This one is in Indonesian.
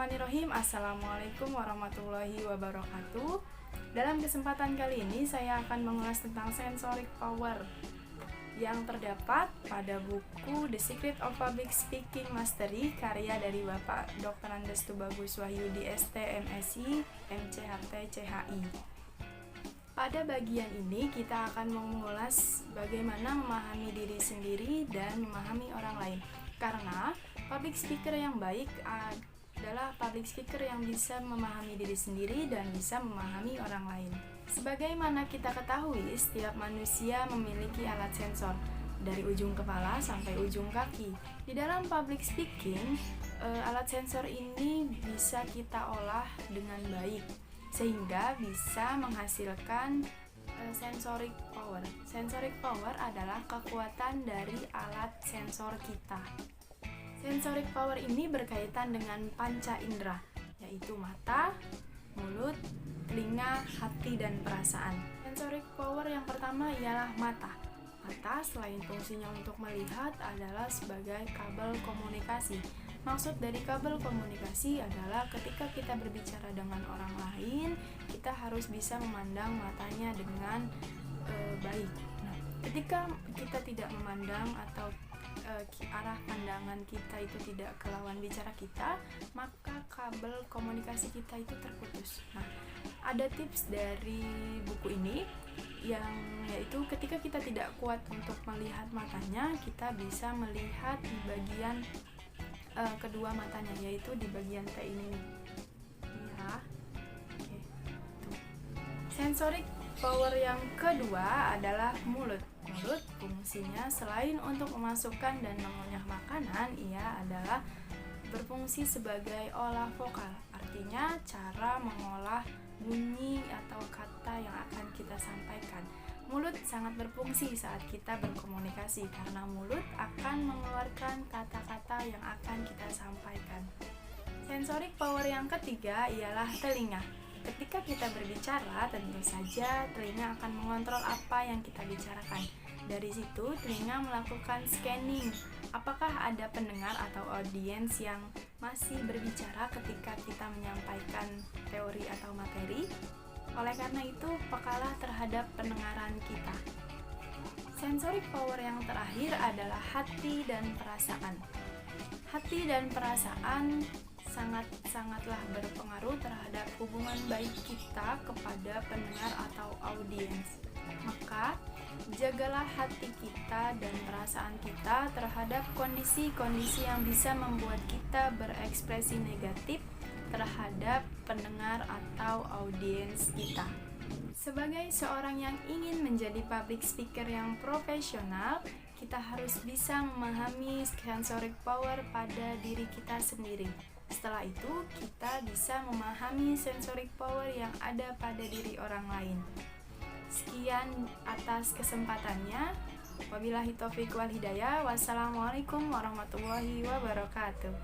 Bismillahirrahmanirrahim. Assalamualaikum warahmatullahi wabarakatuh. Dalam kesempatan kali ini saya akan mengulas tentang sensoric power yang terdapat pada buku The Secret of Public Speaking Mastery karya dari Bapak Dr. Andes Tubagus Wahyudi ST MSI MCHT CHI. Pada bagian ini kita akan mengulas bagaimana memahami diri sendiri dan memahami orang lain. Karena public speaker yang baik adalah public speaker yang bisa memahami diri sendiri dan bisa memahami orang lain. Sebagaimana kita ketahui, setiap manusia memiliki alat sensor dari ujung kepala sampai ujung kaki. Di dalam public speaking, alat sensor ini bisa kita olah dengan baik sehingga bisa menghasilkan sensoric power. Sensoric power adalah kekuatan dari alat sensor kita. Sensoric power ini berkaitan dengan panca indera, yaitu mata, mulut, telinga, hati, dan perasaan. Sensoric power yang pertama ialah mata. Mata selain fungsinya untuk melihat adalah sebagai kabel komunikasi. Maksud dari kabel komunikasi adalah ketika kita berbicara dengan orang lain, kita harus bisa memandang matanya dengan baik. Nah, ketika kita tidak memandang atau arah pandangan kita itu tidak ke lawan bicara kita, maka kabel komunikasi kita itu terputus. Nah, ada tips dari buku ini yang yaitu ketika kita tidak kuat untuk melihat matanya, kita bisa melihat di bagian kedua matanya, yaitu di bagian T ini nih. Ya. Oke. Tuh. Sensoric power yang kedua adalah mulut. Mulut fungsinya selain untuk memasukkan dan mengunyah makanan, ia adalah berfungsi sebagai olah vokal. Artinya cara mengolah bunyi atau kata yang akan kita sampaikan. Mulut sangat berfungsi saat kita berkomunikasi karena mulut akan mengeluarkan kata-kata yang akan kita sampaikan. Sensoric power yang ketiga ialah telinga. Ketika kita berbicara, tentu saja telinga akan mengontrol apa yang kita bicarakan. Dari situ, telinga melakukan scanning. Apakah ada pendengar atau audiens yang masih berbicara ketika kita menyampaikan teori atau materi? Oleh karena itu, pekalah terhadap pendengaran kita. Sensoric power yang terakhir adalah hati dan perasaan. Hati dan perasaan sangatlah berpengaruh terhadap hubungan baik kita kepada pendengar atau audiens. Maka, jagalah hati kita dan perasaan kita terhadap kondisi-kondisi yang bisa membuat kita berekspresi negatif terhadap pendengar atau audiens kita. Sebagai seorang yang ingin menjadi public speaker yang profesional, kita harus bisa memahami sensoric power pada diri kita sendiri. Setelah itu, kita bisa memahami sensoric power yang ada pada diri orang lain. Sekian atas kesempatannya. Wabillahi taufiq wal hidayah. Wassalamualaikum warahmatullahi wabarakatuh.